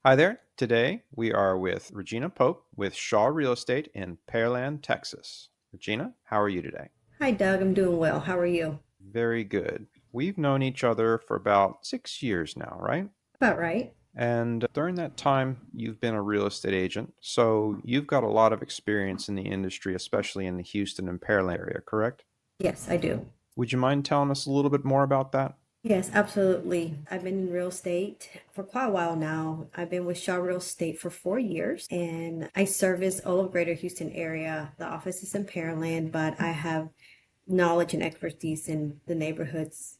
Hi there. Today we are with Regina Pope with Shaw Real Estate in Pearland, Texas. Regina, how are you today? Hi, Doug. I'm doing well. How are you? Very good. We've known each other for about 6 years now, right? About right. And during that time, you've been a real estate agent. So you've got a lot of experience in the industry, especially in the Houston and Pearland area, correct? Yes, I do. Would you mind telling us a little bit more about that? Yes, absolutely. I've been in real estate for quite a while now. I've been with Shaw Real Estate for 4 years and I service all of Greater Houston area. The office is in Pearland, but I have knowledge and expertise in the neighborhoods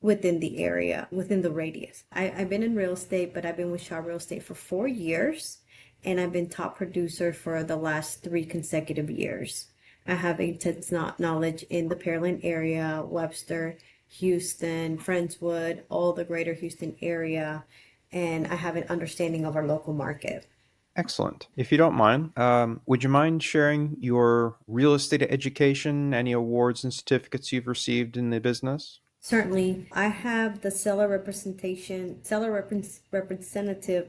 within the area, within the radius. I've been in real estate, but I've been with Shaw Real Estate for 4 years and I've been top producer for the last 3 consecutive years. I have intense knowledge in the Pearland area, Webster, Houston, Friendswood, all the greater Houston area, and I have an understanding of our local market. Excellent. If you don't mind, would you mind sharing your real estate education, any awards and certificates you've received in the business? Certainly, I have the seller representative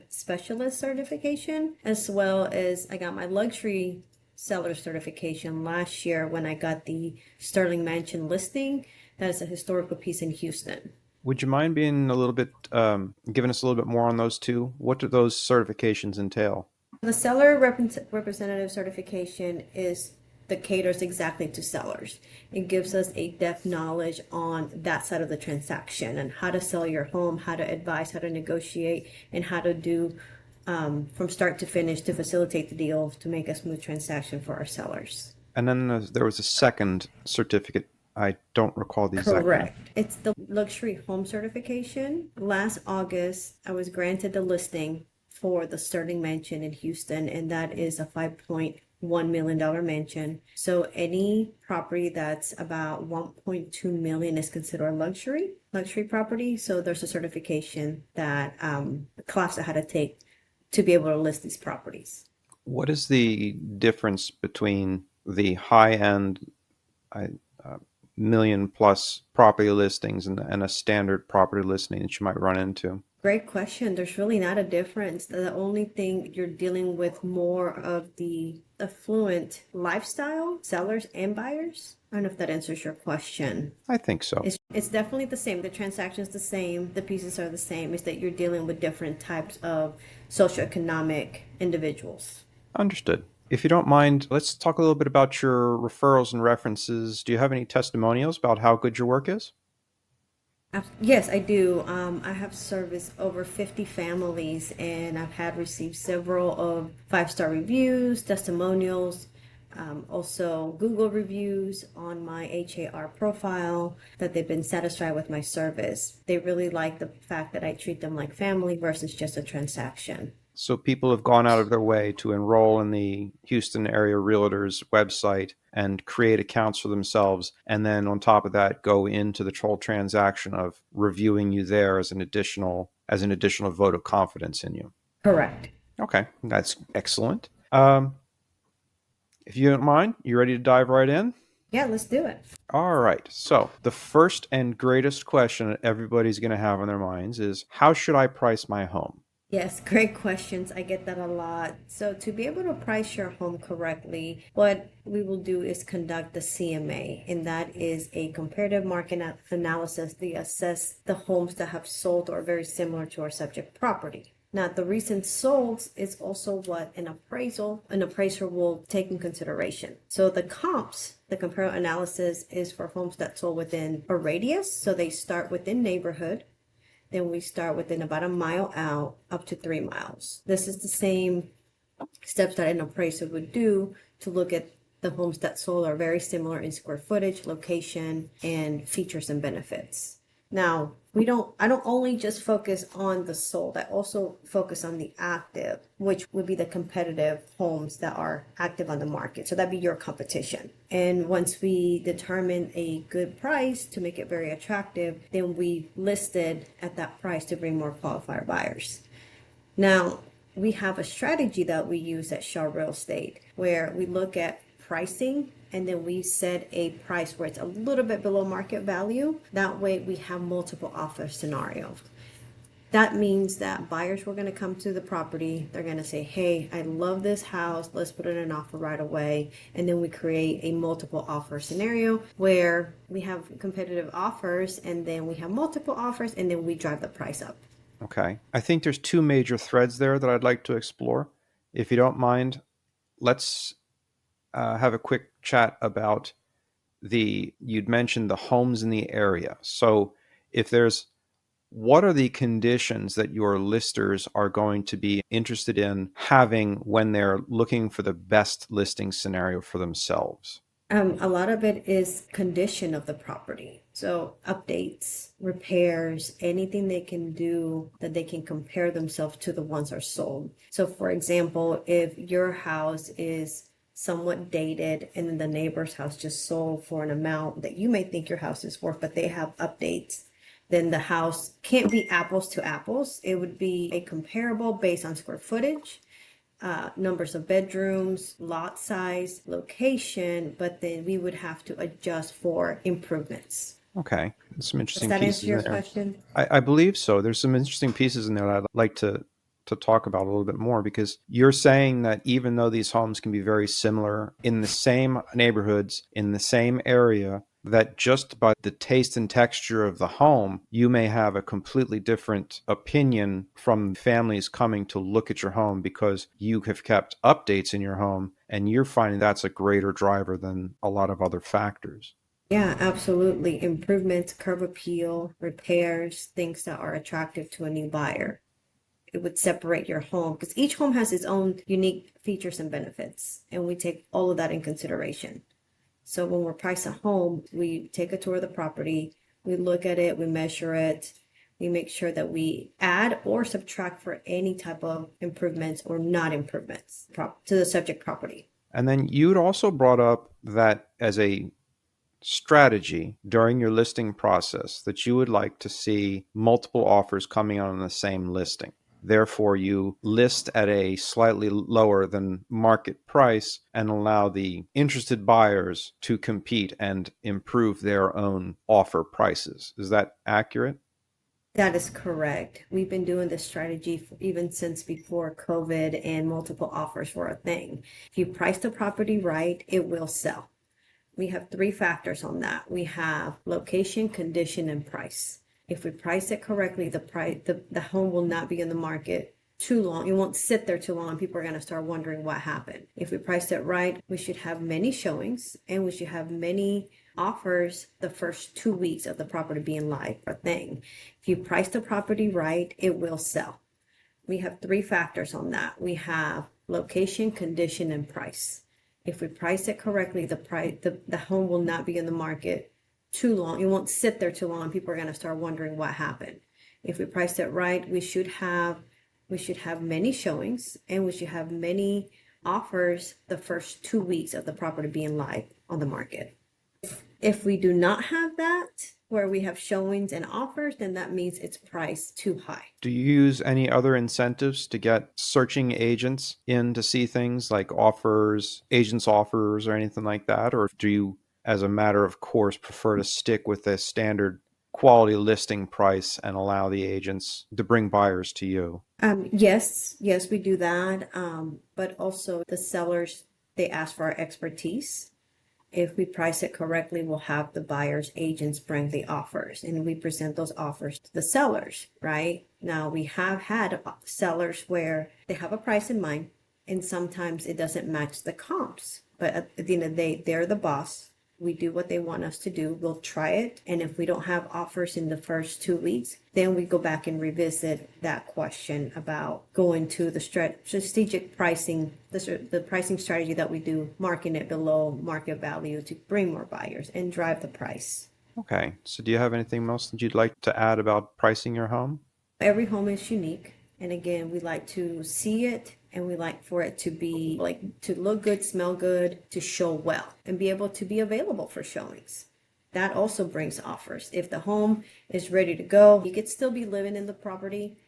specialist certification, as well as I got my luxury seller certification last year when I got the Sterling Mansion listing. That is a historical piece in Houston. Would you mind being a little bit, giving us a little bit more on those two? What do those certifications entail? The seller representative certification is the caters exactly to sellers. It gives us a depth knowledge on that side of the transaction and how to sell your home, how to advise, how to negotiate, and how to do from start to finish to facilitate the deal to make a smooth transaction for our sellers. And then there was a second certificate. I don't recall the exact name. Correct. It's the luxury home certification. Last August, I was granted the listing for the Sterling Mansion in Houston, and that is a $5.1 million mansion. So any property that's about 1.2 million is considered a luxury property. So there's a certification that class I had to take to be able to list these properties. What is the difference between the high-end I, uh, million plus property listings and a standard property listing that you might run into? Great question. There's really not a difference. The only thing you're dealing with more of the affluent lifestyle sellers and buyers. I don't know if that answers your question. I think so. It's definitely the same. The transaction's the same. The pieces are the same. It's that you're dealing with different types of socioeconomic individuals. Understood. If you don't mind, let's talk a little bit about your referrals and references. Do you have any testimonials about how good your work is? Yes, I do. I have serviced over 50 families and I've had received several of five-star reviews, testimonials, also Google reviews on my HAR profile that they've been satisfied with my service. They really like the fact that I treat them like family versus just a transaction. So people have gone out of their way to enroll in the Houston area realtors website and create accounts for themselves, and then on top of that, go into the whole transaction of reviewing you there as an additional vote of confidence in you. Correct. Okay, that's excellent. If you don't mind, you ready to dive right in? Yeah, let's do it. All right. So the first and greatest question that everybody's going to have on their minds is, how should I price my home? Yes, great questions. I get that a lot. So, to be able to price your home correctly, what we will do is conduct the CMA, and that is a comparative market analysis to assess the homes that have sold or are very similar to our subject property. Now, the recent solds is also what an appraiser will take in consideration. So, the comparative analysis is for homes that sold within a radius. So, they start within neighborhood, then we start within about a mile out up to 3 miles. This is the same steps that an appraiser would do to look at the homes that sold are very similar in square footage, location, and features and benefits. Now, I don't only just focus on the sold, I also focus on the active, which would be the competitive homes that are active on the market. So that'd be your competition. And once we determine a good price to make it very attractive, then we listed at that price to bring more qualified buyers. Now, we have a strategy that we use at Shaw Real Estate where we look at pricing and then we set a price where it's a little bit below market value. That way we have multiple offer scenarios. That means that buyers were going to come to the property. They're going to say, hey, I love this house. Let's put in an offer right away. And then we create a multiple offer scenario where we have competitive offers and then we have multiple offers and then we drive the price up. Okay. I think there's two major threads there that I'd like to explore. If you don't mind, let's have a quick chat about you'd mentioned the homes in the area. So if there's, what are the conditions that your listers are going to be interested in having when they're looking for the best listing scenario for themselves? A lot of it is condition of the property. So updates, repairs, anything they can do that they can compare themselves to the ones that are sold. So for example, if your house is somewhat dated and then the neighbor's house just sold for an amount that you may think your house is worth, but they have updates, then the house can't be apples to apples. It would be a comparable based on square footage, numbers of bedrooms, lot size, location, but then we would have to adjust for improvements. Okay. There's some Does interesting that answer pieces in your there. question? I believe so. There's some interesting pieces in there that I'd like to talk about a little bit more, because you're saying that even though these homes can be very similar in the same neighborhoods, in the same area, that just by the taste and texture of the home, you may have a completely different opinion from families coming to look at your home because you have kept updates in your home and you're finding that's a greater driver than a lot of other factors. Yeah, absolutely. Improvements, curb appeal, repairs, things that are attractive to a new buyer. It would separate your home because each home has its own unique features and benefits, and we take all of that in consideration. So when we're pricing a home, we take a tour of the property, we look at it, we measure it, we make sure that we add or subtract for any type of improvements or not improvements to the subject property. And then you'd also brought up that as a strategy during your listing process that you would like to see multiple offers coming on the same listing. Therefore, you list at a slightly lower than market price and allow the interested buyers to compete and improve their own offer prices. Is that accurate? That is correct. We've been doing this strategy even since before COVID and multiple offers were a thing. If you price the property right, it will sell. We have three factors on that. We have location, condition, and price. If we price it correctly, the home will not be in the market too long. It won't sit there too long. People are going to start wondering what happened. If we price it right, we should have many showings and we should have many offers the first 2 weeks of the property being live or thing. If you price the property right, it will sell. We have three factors on that. We have location, condition, and price. If we price it correctly, the home will not be in the market too long. It won't sit there too long. People are going to start wondering what happened. If we price it right, we should have many showings and we should have many offers the first 2 weeks of the property being live on the market. If we do not have that, where we have showings and offers, then that means it's priced too high. Do you use any other incentives to get searching agents in to see things like offers, agents' offers, or anything like that? Or do you, as a matter of course, prefer to stick with the standard quality listing price and allow the agents to bring buyers to you? Yes, we do that. But also the sellers, they ask for our expertise. If we price it correctly, we'll have the buyer's agents bring the offers and we present those offers to the sellers, right? Now, we have had sellers where they have a price in mind and sometimes it doesn't match the comps. But at the end of the day, they're the boss. We do what they want us to do. We'll try it. And if we don't have offers in the first 2 weeks, then we go back and revisit that question about going to the strategic pricing, the pricing strategy that we do, marking it below market value to bring more buyers and drive the price. Okay. So do you have anything else that you'd like to add about pricing your home? Every home is unique. And again, we like to see it and we like for it to be like to look good, smell good, to show well, and be able to be available for showings. That also brings offers. If the home is ready to go, you could still be living in the property,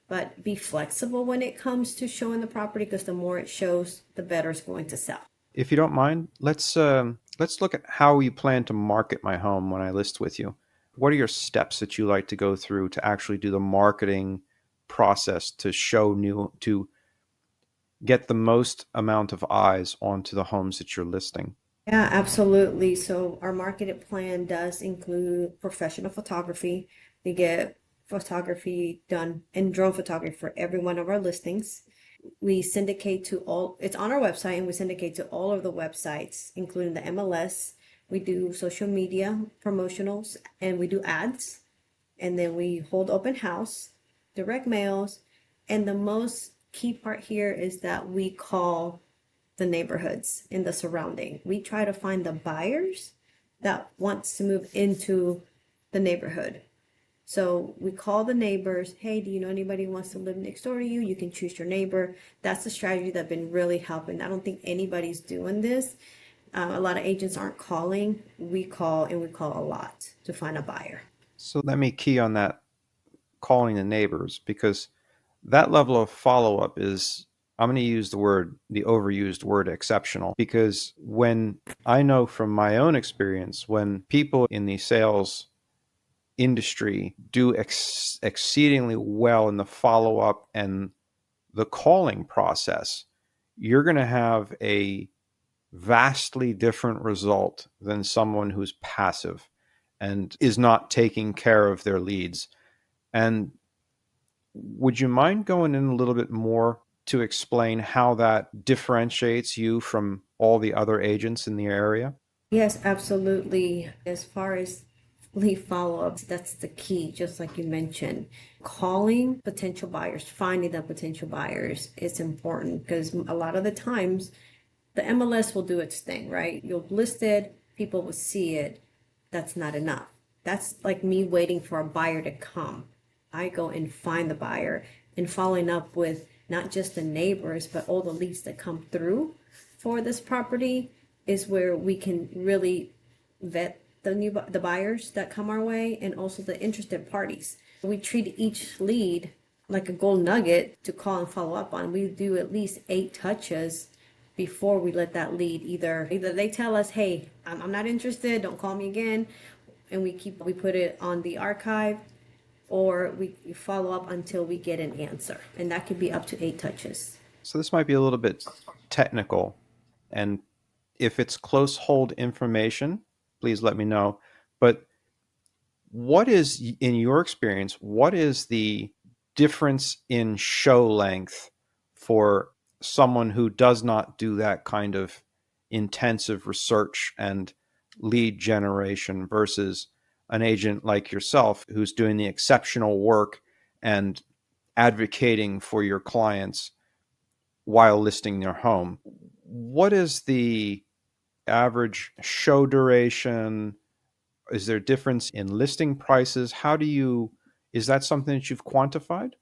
but be flexible when it comes to showing the property because the more it shows, the better it's going to sell. If you don't mind, let's look at how you plan to market my home when I list with you. What are your steps that you like to go through to actually do the marketing process to to get the most amount of eyes onto the homes that you're listing? Yeah, absolutely. So our marketing plan does include professional photography. We get photography done and drone photography for every one of our listings. We syndicate to all, it's on our website, and we syndicate to all of the websites, including the MLS. We do social media promotionals and we do ads. And then we hold open house, direct mails. And the most key part here is that we call the neighborhoods in the surrounding. We try to find the buyers that wants to move into the neighborhood. So we call the neighbors, hey, do you know anybody who wants to live next door to you? You can choose your neighbor. That's the strategy that's been really helping. I don't think anybody's doing this. A lot of agents aren't calling. We call, and we call a lot to find a buyer. So let me key on that, calling the neighbors, because that level of follow up is, I'm going to use the overused word exceptional, because when I know from my own experience, when people in the sales industry do exceedingly well in the follow up and the calling process, you're going to have a vastly different result than someone who's passive and is not taking care of their leads. And would you mind going in a little bit more to explain how that differentiates you from all the other agents in the area? Yes, absolutely. As far as lead follow-ups, that's the key, just like you mentioned. Calling potential buyers, finding the potential buyers is important because a lot of the times the MLS will do its thing, right? You'll list it, people will see it. That's not enough. That's like me waiting for a buyer to come. I go and find the buyer and following up with not just the neighbors, but all the leads that come through for this property is where we can really vet the buyers that come our way and also the interested parties. We treat each lead like a gold nugget to call and follow up on. We do at least 8 touches before we let that lead either they tell us, hey, I'm not interested, don't call me again, and we put it on the archive, or we follow up until we get an answer, and that could be up to 8 touches. So this might be a little bit technical, and if it's close hold information, please let me know. But what is, in your experience, what is the difference in show length for someone who does not do that kind of intensive research and lead generation versus an agent like yourself who's doing the exceptional work and advocating for your clients while listing their home? What is the average show duration? Is there a difference in listing prices? Is that something that you've quantified?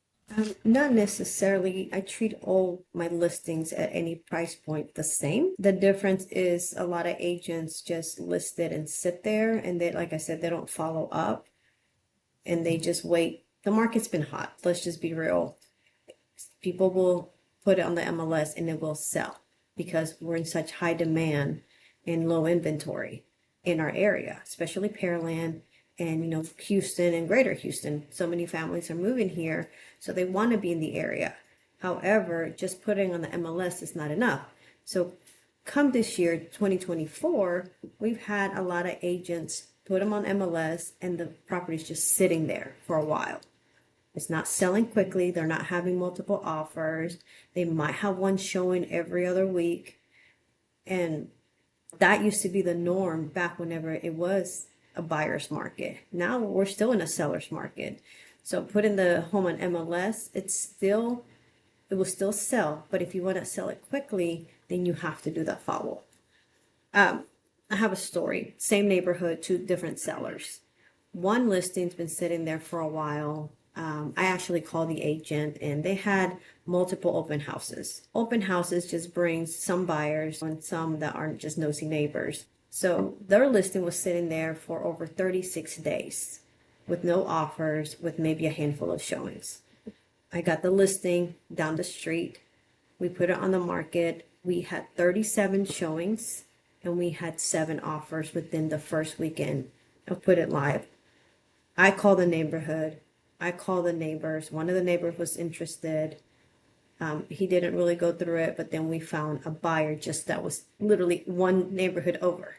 Not necessarily. I treat all my listings at any price point the same. The difference is a lot of agents just list it and sit there, and they, like I said, they don't follow up and they just wait. The market's been hot. Let's just be real. People will put it on the MLS and it will sell because we're in such high demand and low inventory in our area, especially Pearland and Houston and Greater Houston. So many families are moving here, so they want to be in the area. However, just putting on the MLS is not enough. So come this year, 2024, we've had a lot of agents put them on MLS and the property's just sitting there for a while. It's not selling quickly. They're not having multiple offers. They might have one showing every other week. And that used to be the norm back whenever it was a buyer's market. Now we're still in a seller's market. So putting the home on MLS, it will still sell. But if you want to sell it quickly, then you have to do that follow. I have a story. Same neighborhood, 2 different sellers. One listing's been sitting there for a while. I actually called the agent and they had multiple open houses. Open houses just brings some buyers and some that aren't just nosy neighbors. So their listing was sitting there for over 36 days with no offers, with maybe a handful of showings. I got the listing down the street. We put it on the market. We had 37 showings and we had 7 offers within the first weekend of put it live. I called the neighborhood. I called the neighbors. One of the neighbors was interested. He didn't really go through it, but then we found a buyer just that was literally one neighborhood over.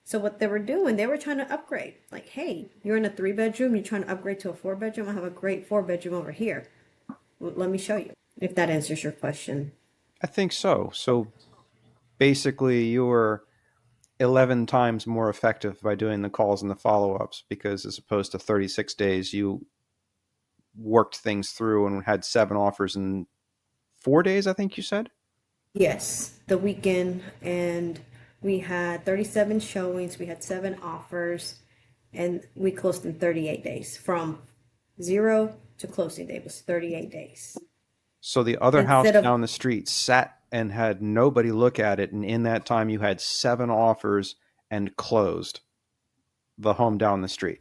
So what they were doing, they were trying to upgrade. Like, hey, you're in a 3 bedroom, you're trying to upgrade to a 4 bedroom. I have a great 4 bedroom over here. Let me show you. If that answers your question. I think so. So basically, you were 11 times more effective by doing the calls and the follow ups because as opposed to 36 days, you worked things through and had 7 offers in 4 days, I think you said. Yes, the weekend, and we had 37 showings, we had 7 offers, and we closed in 38 days. From zero to closing day was 38 days. So the other house Instead of, down the street sat and had nobody look at it. And in that time, you had 7 offers and closed the home down the street.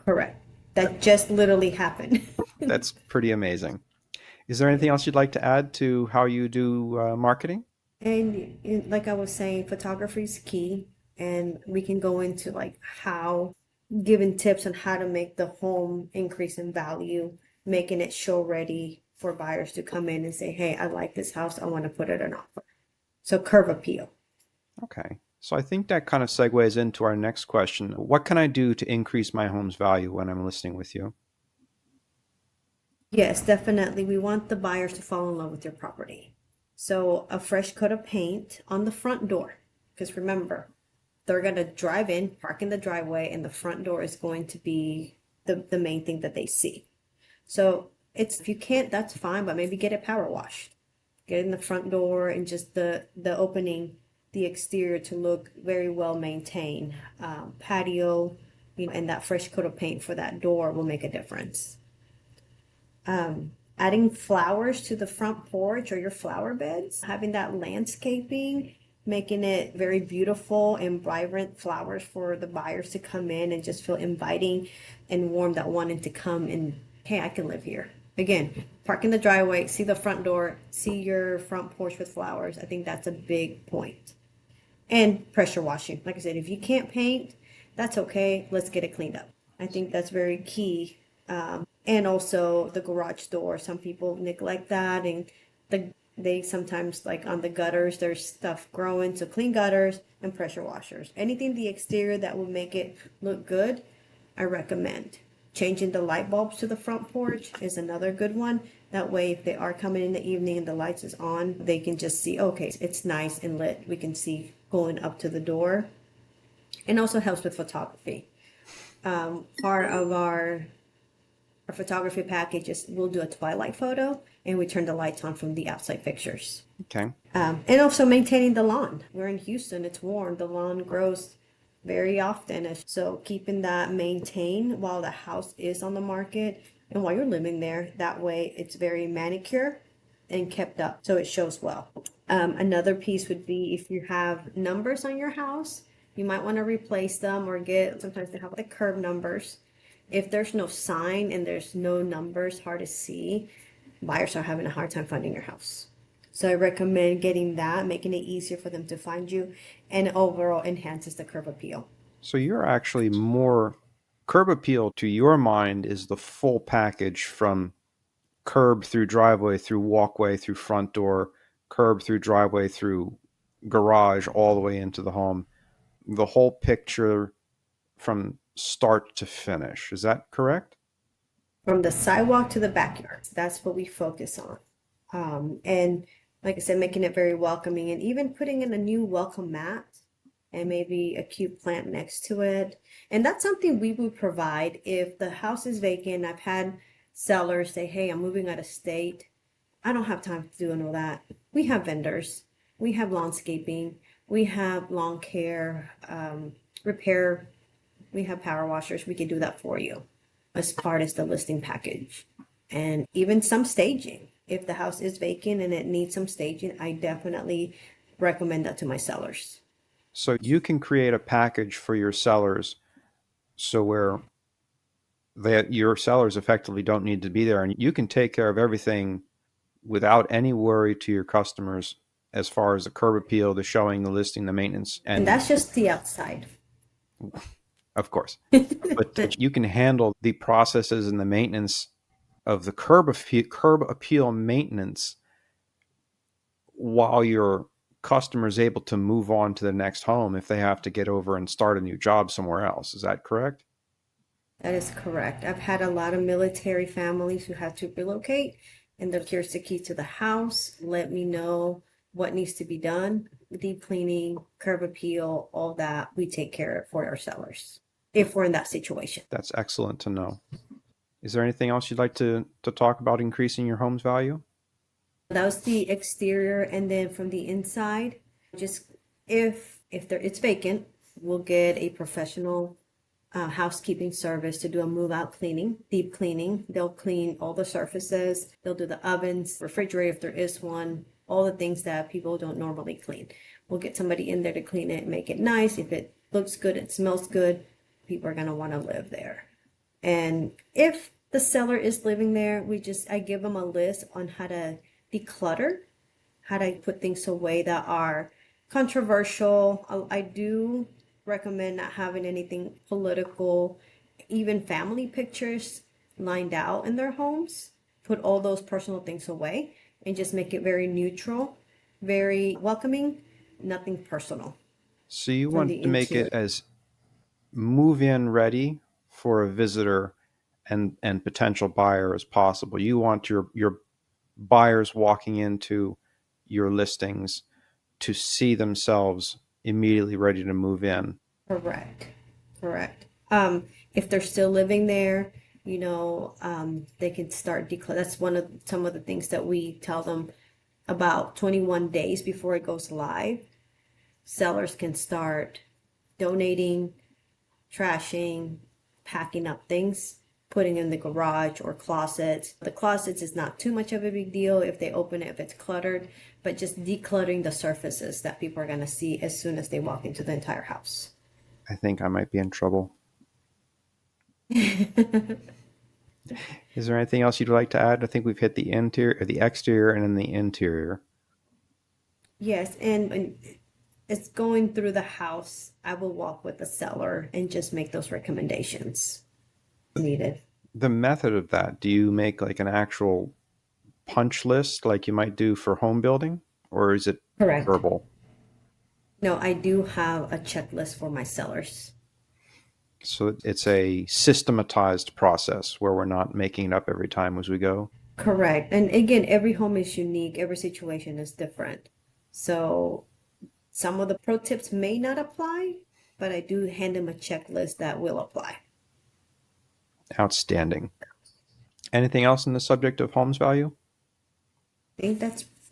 correct, that just literally happened. That's pretty amazing. Is there anything else you'd like to add to how you do marketing? And like I was saying, photography is key, and we can go into like how giving tips on how to make the home increase in value, making it show ready for buyers to come in and say, "Hey, I like this house. I want to put it an offer." So curb appeal. Okay. So I think that kind of segues into our next question. What can I do to increase my home's value when I'm listing with you? Yes, definitely. We want the buyers to fall in love with your property. So a fresh coat of paint on the front door, because remember, they're gonna drive in, park in the driveway, and the front door is going to be the main thing that they see. So it's, if you can't, that's fine, but maybe get it power washed. Get in the front door and just the opening, the exterior to look very well maintained. Patio, and that fresh coat of paint for that door will make a difference. Adding flowers to the front porch or your flower beds, having that landscaping, making it very beautiful and vibrant flowers for the buyers to come in and just feel inviting and warm, that wanting to come and, hey, I can live here. Again, park in the driveway, see the front door, see your front porch with flowers. I think that's a big point. And pressure washing. Like I said, if you can't paint, that's okay. Let's get it cleaned up. I think that's very key. And also the garage door. Some people neglect that, and they sometimes, like on the gutters, there's stuff growing. So clean gutters and pressure washers. Anything the exterior that will make it look good, I recommend. Changing the light bulbs to the front porch is another good one. That way, if they are coming in the evening and the lights is on, they can just see, okay, it's nice and lit. We can see going up to the door. And also helps with photography. Part of our photography package is we'll do a twilight photo and we turn the lights on from the outside fixtures. Okay. And also maintaining the lawn. We're in Houston, it's warm. The lawn grows very often. So keeping that maintained while the house is on the market and while you're living there, that way it's very manicure and kept up so it shows well. Another piece would be if you have numbers on your house, you might want to replace them or get, sometimes they have the curb numbers. If there's no sign and there's no numbers, hard to see, buyers are having a hard time finding your house. So I recommend getting that, making it easier for them to find you, and overall enhances the curb appeal. So you're actually more curb appeal to your mind is the full package from curb through driveway through walkway through front door, curb through driveway through garage all the way into the home. The whole picture from start to finish. Is that correct? From the sidewalk to the backyard, that's what we focus on. And like I said, making it very welcoming and even putting in a new welcome mat and maybe a cute plant next to it. And that's something we would provide if the house is vacant. I've had sellers say, hey, I'm moving out of state. I don't have time to do all that. We have vendors, we have landscaping, we have lawn care, repair, we have power washers. We can do that for you as part of the listing package. And even some staging. If the house is vacant and it needs some staging, I definitely recommend that to my sellers. So you can create a package for your sellers so where your sellers effectively don't need to be there and you can take care of everything without any worry to your customers as far as the curb appeal, the showing, the listing, the maintenance, And and that's just the outside. Of course. But you can handle the processes and the maintenance of the curb appeal maintenance while your customer is able to move on to the next home if they have to get over and start a new job somewhere else. Is that correct? That is correct. I've had a lot of military families who had to relocate, and they're here's the key to the house. Let me know what needs to be done. Deep cleaning, curb appeal, all that we take care of for our sellers if we're in that situation. That's excellent to know. Is there anything else you'd like to talk about increasing your home's value? That was the exterior, and then from the inside, just if there it's vacant, we'll get a professional housekeeping service to do a move out cleaning, deep cleaning. They'll clean all the surfaces. They'll do the ovens, refrigerator if there is one, all the things that people don't normally clean. We'll get somebody in there to clean it, make it nice. If it looks good, it smells good, people are gonna want to live there. And if the seller is living there, I give them a list on how to declutter, how to put things away that are controversial. I do recommend not having anything political, even family pictures lined out in their homes. Put all those personal things away and just make it very neutral, very welcoming, nothing personal So you from want the to make it interior. as move in ready for a visitor and potential buyer as possible. You want your buyers walking into your listings to see themselves immediately ready to move in. Correct. Correct. If they're still living there, they can start declare. That's one of some of the things that we tell them about 21 days before it goes live. Sellers can start donating, trashing, packing up things, putting in the garage or closets. The closets is not too much of a big deal if they open it, if it's cluttered, but just decluttering the surfaces that people are going to see as soon as they walk into the entire house. I think I might be in trouble. Is there anything else you'd like to add? I think we've hit the interior, the exterior, and then the interior. Yes, and it's going through the house. I will walk with the seller and just make those recommendations needed. The method of that, do you make like an actual punch list like you might do for home building, or is it Correct. verbal? No, I do have a checklist for my sellers. So it's a systematized process where we're not making it up every time as we go. Correct. And again, every home is unique, every situation is different. So some of the pro tips may not apply, but I do hand them a checklist that will apply. Outstanding. Anything else in the subject of homes value? I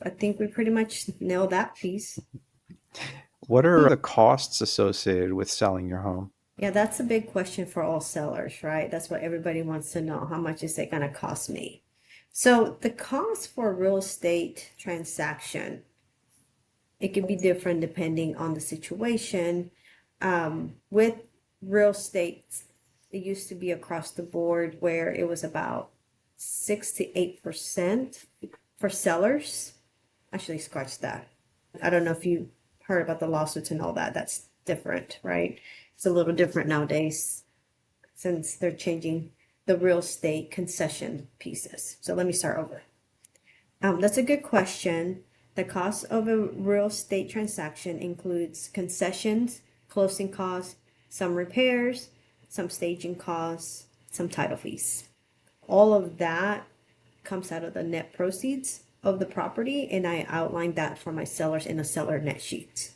think we pretty much nailed that piece. What are the costs associated with selling your home? Yeah, that's a big question for all sellers, right? That's what everybody wants to know. How much is it going to cost me? So the cost for a real estate transaction, it can be different depending on the situation. With real estate, it used to be across the board where it was about 6 to 8% for sellers. Actually, scratch that. I don't know if you heard about the lawsuits and all that. That's different, right? It's a little different nowadays since they're changing the real estate concession pieces. So let me start over. That's a good question. The cost of a real estate transaction includes concessions, closing costs, some repairs, some staging costs, some title fees. All of that comes out of the net proceeds of the property, and I outlined that for my sellers in a seller net sheet.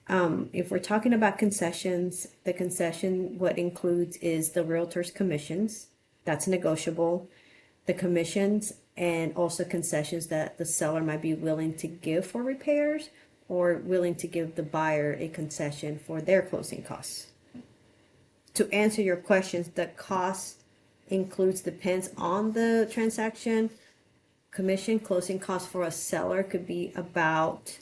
If we're talking about concessions, the concession, what includes is the realtor's commissions. That's negotiable. The commissions and also concessions that the seller might be willing to give for repairs or willing to give the buyer a concession for their closing costs. To answer your questions, the cost depends on the transaction. Commission closing costs for a seller could be about,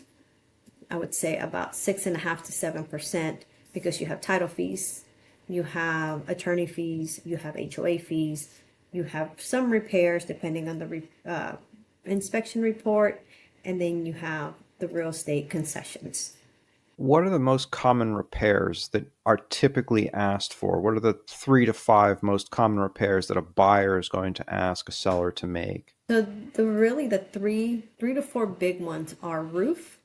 I would say about 6.5 to 7% because you have title fees, you have attorney fees, you have HOA fees, you have some repairs depending on the inspection report, and then you have the real estate concessions. What are the most common repairs that are typically asked for? What are the 3 to 5 most common repairs that a buyer is going to ask a seller to make? So the three to four big ones are roof,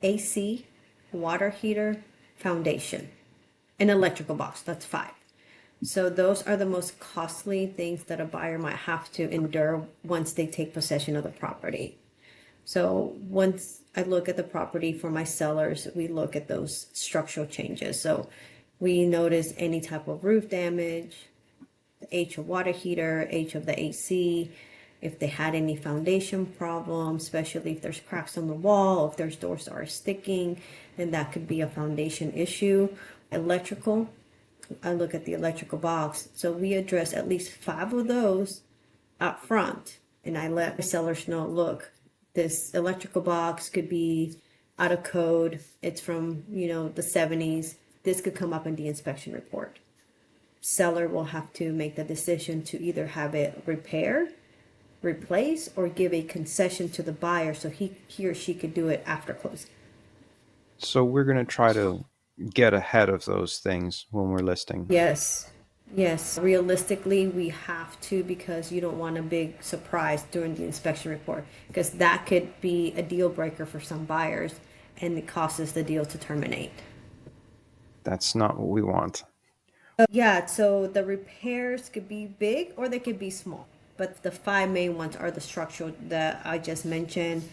AC, water heater, foundation, and electrical box. That's five. So those are the most costly things that a buyer might have to endure once they take possession of the property. So once I look at the property for my sellers, we look at those structural changes. So we notice any type of roof damage, the H of water heater, H of the AC, if they had any foundation problems, especially if there's cracks on the wall, if there's doors that are sticking, then that could be a foundation issue. Electrical, I look at the electrical box. So we address at least five of those up front. And I let my sellers know, look, this electrical box could be out of code. It's from, the 70s. This could come up in the inspection report. Seller will have to make the decision to either have it repaired, replace, or give a concession to the buyer so he or she could do it after closing. So we're going to try to get ahead of those things when we're listing. Yes. Yes. Realistically, we have to because you don't want a big surprise during the inspection report because that could be a deal breaker for some buyers and it causes the deal to terminate. That's not what we want. Yeah, so the repairs could be big or they could be small. But the five main ones are the structural that I just mentioned.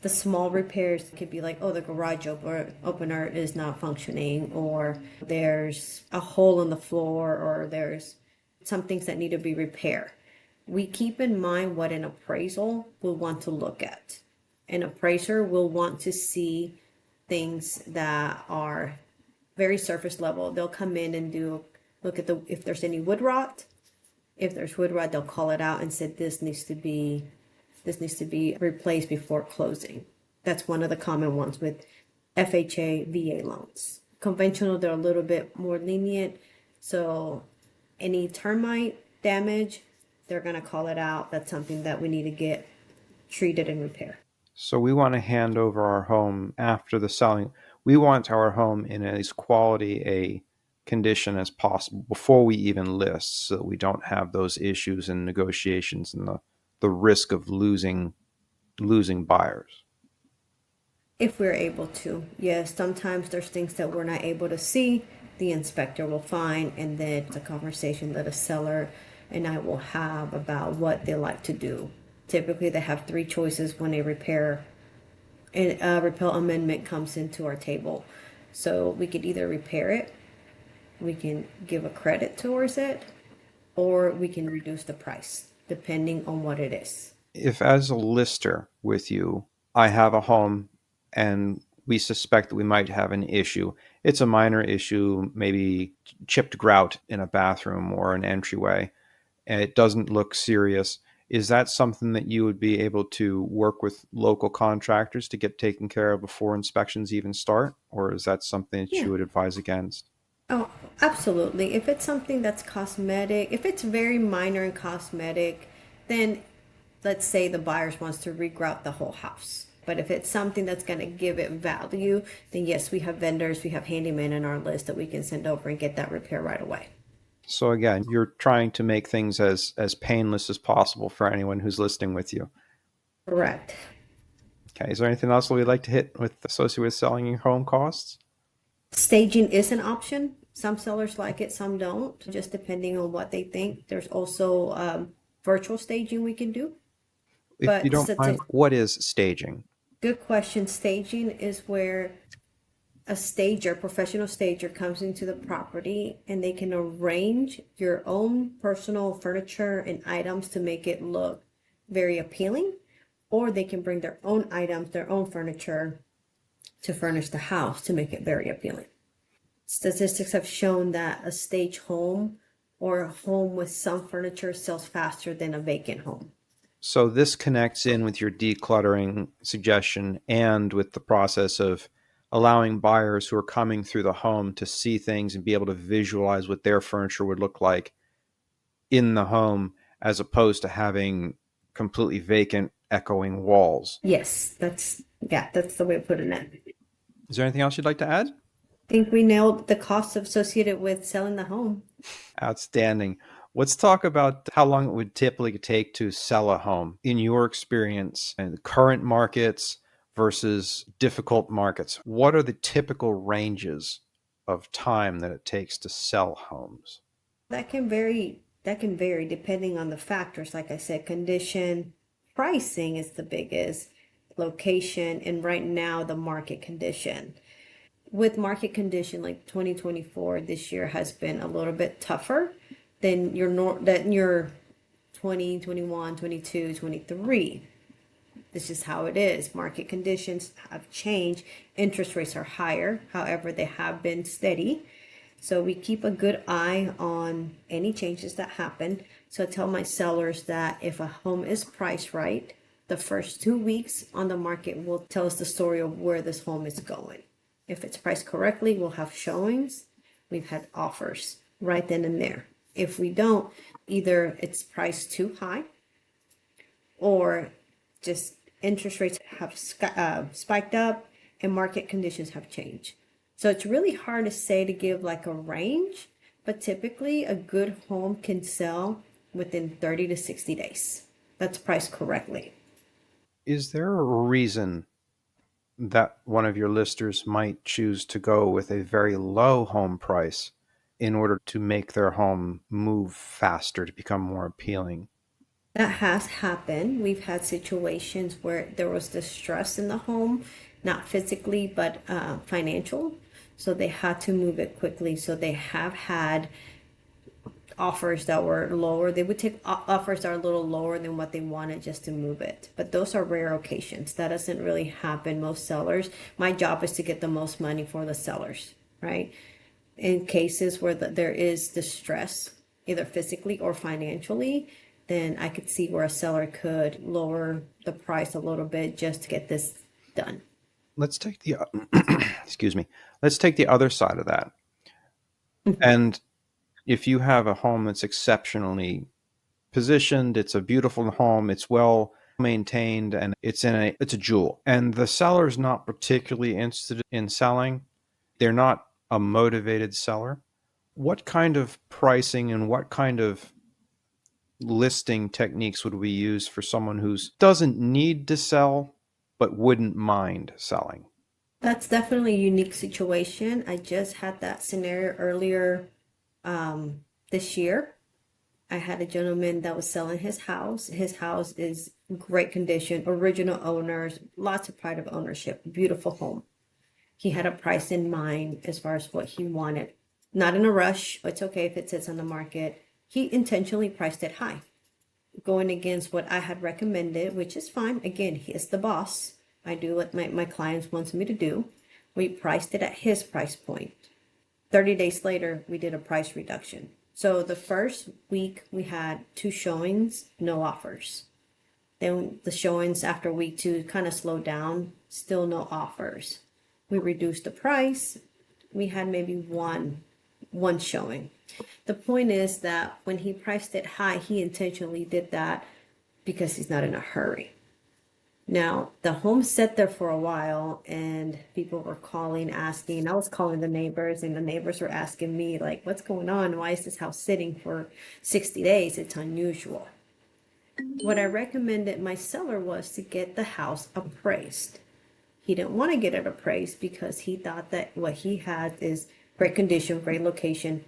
The small repairs could be like, oh, the garage opener is not functioning, or there's a hole in the floor, or there's some things that need to be repaired. We keep in mind what an appraisal will want to look at. An appraiser will want to see things that are very surface level. They'll come in and look at if there's any wood rot. If there's wood rot, they'll call it out and say this needs to be replaced before closing. That's one of the common ones with FHA, VA loans. Conventional, they're a little bit more lenient. So any termite damage, they're going to call it out. That's something that we need to get treated and repaired. So we want to hand over our home after the selling. We want our home in as quality a condition as possible before we even list, so that we don't have those issues and negotiations and the risk of losing buyers. If we're able to. Yes, sometimes there's things that we're not able to see, the inspector will find, and then it's a conversation that a seller and I will have about what they like to do. Typically, they have three choices when a repair amendment comes into our table. So we could either repair it, we can give a credit towards it, or we can reduce the price, depending on what it is. If, as a lister with you, I have a home and we suspect that we might have an issue, it's a minor issue, maybe chipped grout in a bathroom or an entryway, and it doesn't look serious. Is that something that you would be able to work with local contractors to get taken care of before inspections even start? Or is that something that Yeah. you would advise against? Oh, absolutely. If it's something that's cosmetic, if it's very minor and cosmetic, then let's say the buyers wants to regrout the whole house. But if it's something that's going to give it value, then yes, we have vendors, we have handymen in our list that we can send over and get that repair right away. So again, you're trying to make things as painless as possible for anyone who's listening with you. Correct. Okay, is there anything else that we'd like to hit with associated with selling your home costs? Staging is an option. Some sellers like it, some don't, just depending on what they think. There's also virtual staging we can do. If you But don't mind, what is staging? good question. Staging is where a stager, professional stager, comes into the property and they can arrange your own personal furniture and items to make it look very appealing, or they can bring their own items, their own furniture to furnish the house to make it very appealing. Statistics have shown that a stage home or a home with some furniture sells faster than a vacant home. So this connects in with your decluttering suggestion and with the process of allowing buyers who are coming through the home to see things and be able to visualize what their furniture would look like in the home, as opposed to having completely vacant echoing walls. Yes, that's the way of putting it. Is there anything else you'd like to add? I think we nailed the costs associated with selling the home. Outstanding. Let's talk about how long it would typically take to sell a home in your experience and current markets versus difficult markets. What are the typical ranges of time that it takes to sell homes? That can vary. That can vary depending on the factors. Like I said, condition, pricing is the biggest, location, and right now the market condition. With market condition like 2024 this year has been a little bit tougher than your 20, 21, 22, 23. This is how it is. Market conditions have changed. Interest rates are higher. However, they have been steady. So we keep a good eye on any changes that happen. So I tell my sellers that if a home is priced right, the first 2 weeks on the market will tell us the story of where this home is going. If it's priced correctly, we'll have showings. We've had offers right then and there. If we don't, either it's priced too high or just interest rates have spiked up and market conditions have changed. So it's really hard to say to give like a range, but typically a good home can sell within 30 to 60 days. That's priced correctly. Is there a reason that one of your listers might choose to go with a very low home price in order to make their home move faster to become more appealing? That has happened. We've had situations where there was distress in the home, not physically, but financial. So they had to move it quickly. So they have had offers that were lower. They would take offers that are a little lower than what they wanted just to move it. But those are rare occasions. That doesn't really happen. Most sellers, my job is to get the most money for the sellers, right? In cases where there is distress, either physically or financially, then I could see where a seller could lower the price a little bit just to get this done. Let's take the excuse me. Let's take the other side of that. Mhm. And if you have a home that's exceptionally positioned, it's a beautiful home, it's well maintained, and it's a jewel. And the seller's not particularly interested in selling. They're not a motivated seller. What kind of pricing and what kind of listing techniques would we use for someone who doesn't need to sell but wouldn't mind selling? That's definitely a unique situation. I just had that scenario earlier this year. I had a gentleman that was selling his house. His house is great condition, original owners, lots of pride of ownership, beautiful home. He had a price in mind as far as what he wanted. Not in a rush. It's okay if it sits on the market. He intentionally priced it high, going against what I had recommended, which is fine. Again, he is the boss. I do what my clients wants me to do. We priced it at his price point. 30 days later, we did a price reduction. So the first week we had 2 showings, no offers. Then the showings after week 2 kind of slowed down, still no offers. We reduced the price. We had maybe one showing. The point is that when he priced it high, he intentionally did that because he's not in a hurry. Now, the home sat there for a while and people were calling, asking. I was calling the neighbors and the neighbors were asking me, like, what's going on? Why is this house sitting for 60 days? It's unusual. What I recommended my seller was to get the house appraised. He didn't want to get it appraised because he thought that what he had is great condition, great location,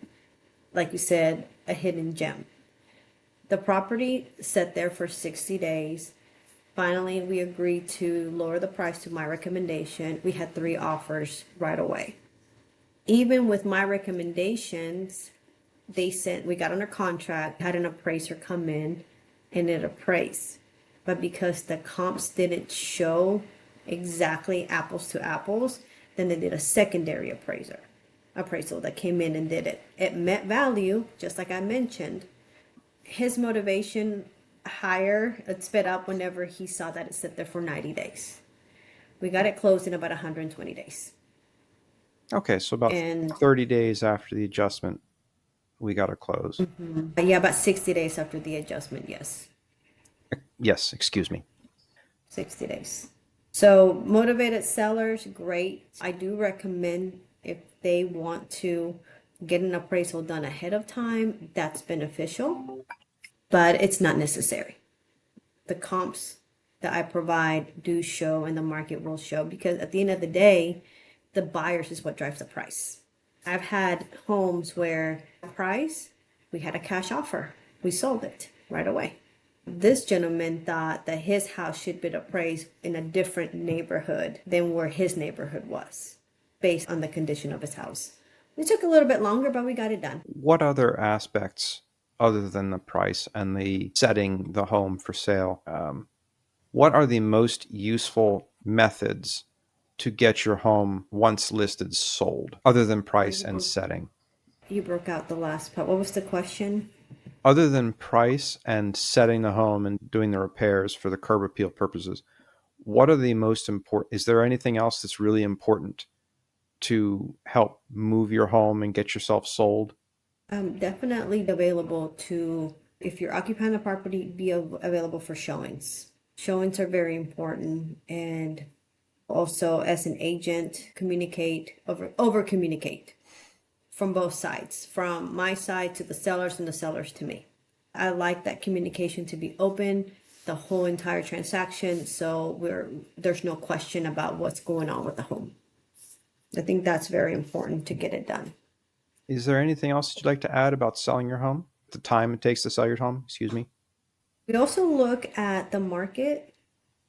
like you said, a hidden gem. The property sat there for 60 days. Finally, we agreed to lower the price to my recommendation. We had 3 offers right away. Even with my recommendations, we got under contract, had an appraiser come in and it appraised. But because the comps didn't show exactly apples to apples, then they did a secondary appraisal that came in and did it. It met value, just like I mentioned. His motivation higher, it sped up whenever he saw that it sat there for 90 days. We got it closed in about 120 days. Okay, so about And 30 days after the adjustment, we got to close. yeah, about 60 days after the adjustment, yes. Yes, excuse me. 60 days. So motivated sellers, great. I do recommend if they want to get an appraisal done ahead of time, that's beneficial, but it's not necessary. The comps that I provide do show and the market will show because at the end of the day, the buyers is what drives the price. I've had homes where price, we had a cash offer. We sold it right away. This gentleman thought that his house should be appraised in a different neighborhood than where his neighborhood was, based on the condition of his house. It took a little bit longer, but we got it done. What other aspects, other than the price and the setting the home for sale, what are the most useful methods to get your home once listed sold, other than price and setting? You broke out the last part. What was the question? Other than price and setting the home and doing the repairs for the curb appeal purposes, what are the most important? Is there anything else that's really important to help move your home and get yourself sold? Definitely available to, if you're occupying a property, be available for showings. Showings are very important, and also as an agent, communicate, over communicate from both sides, from my side to the sellers and the sellers to me. I like that communication to be open the whole entire transaction, so there's no question about what's going on with the home. I think that's very important to get it done. Is there anything else that you'd like to add about selling your home? The time it takes to sell your home, excuse me. We also look at the market,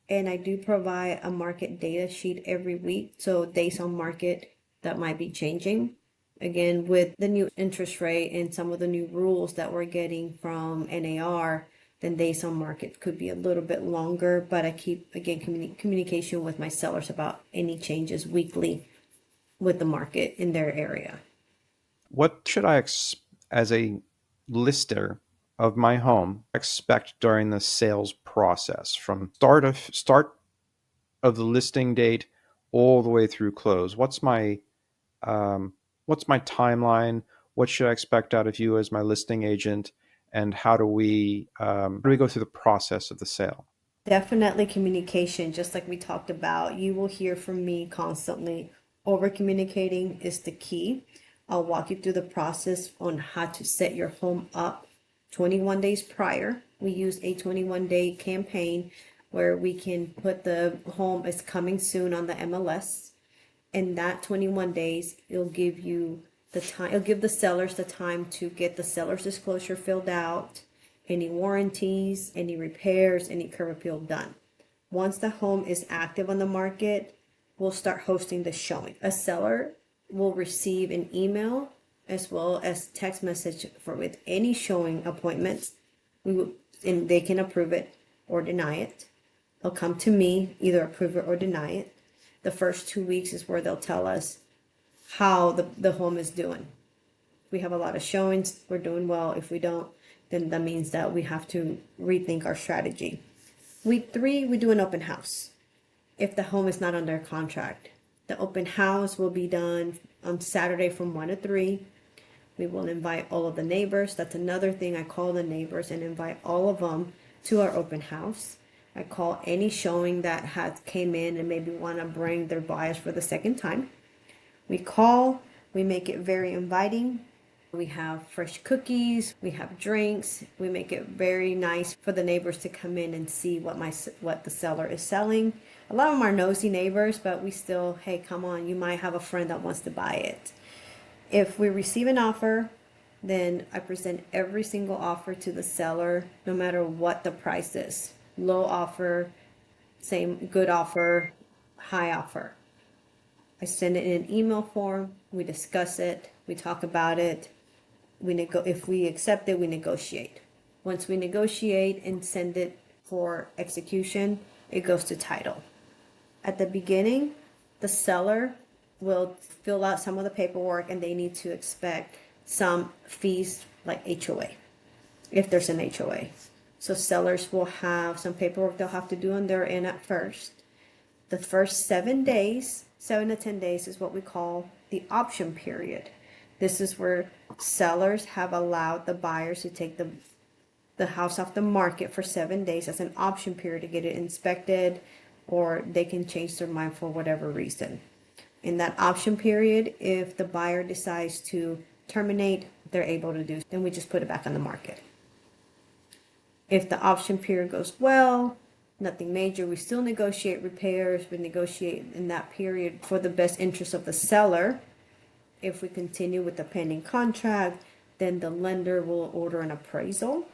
and I do provide a market data sheet every week. So days on market that might be changing. Again, with the new interest rate and some of the new rules that we're getting from NAR, then days on market could be a little bit longer. But I keep, again, communication with my sellers about any changes weekly with the market in their area. What should I, as a lister of my home, expect during the sales process from start of the listing date all the way through close? Um, what's my timeline? What should I expect out of you as my listing agent? And how do we go through the process of the sale? Definitely communication, just like we talked about. You will hear from me constantly. Over communicating is the key. I'll walk you through the process on how to set your home up 21 days prior. We use a 21-day campaign where we can put the home is coming soon on the MLS. In that 21 days, it'll give you the time, it'll give the sellers the time to get the seller's disclosure filled out, any warranties, any repairs, any curb appeal done. Once the home is active on the market, we'll start hosting the showing. A seller will receive an email as well as text message for with any showing appointments. And they can approve it or deny it. They'll come to me, either approve it or deny it. The first 2 weeks is where they'll tell us how the home is doing. If we have a lot of showings, we're doing well. If we don't, then that means that we have to rethink our strategy. Week 3, we do an open house. If the home is not under contract, the open house will be done on Saturday from 1 to 3. We will invite all of the neighbors. That's another thing. I call the neighbors and invite all of them to our open house. I call any showing that has came in and maybe want to bring their buyers for the second time. We call, we make it very inviting. We have fresh cookies, we have drinks. We make it very nice for the neighbors to come in and see what the seller is selling. A lot of them are nosy neighbors, but we still, hey, come on, you might have a friend that wants to buy it. If we receive an offer, then I present every single offer to the seller, no matter what the price is. Low offer, same good offer, high offer. I send it in an email form. We discuss it. We talk about it. If we accept it, we negotiate. Once we negotiate and send it for execution, it goes to title. At the beginning, the seller will fill out some of the paperwork and they need to expect some fees like HOA, if there's an HOA. So sellers will have some paperwork they'll have to do on their end at first. The first 7 days, 7 to 10 days is what we call the option period. This is where sellers have allowed the buyers to take the house off the market for 7 days as an option period to get it inspected, or they can change their mind for whatever reason. In that option period, if the buyer decides to terminate, they're able to do, then we just put it back on the market. If the option period goes well, nothing major, we still negotiate repairs. We negotiate in that period for the best interest of the seller. If we continue with the pending contract, then the lender will order an appraisal.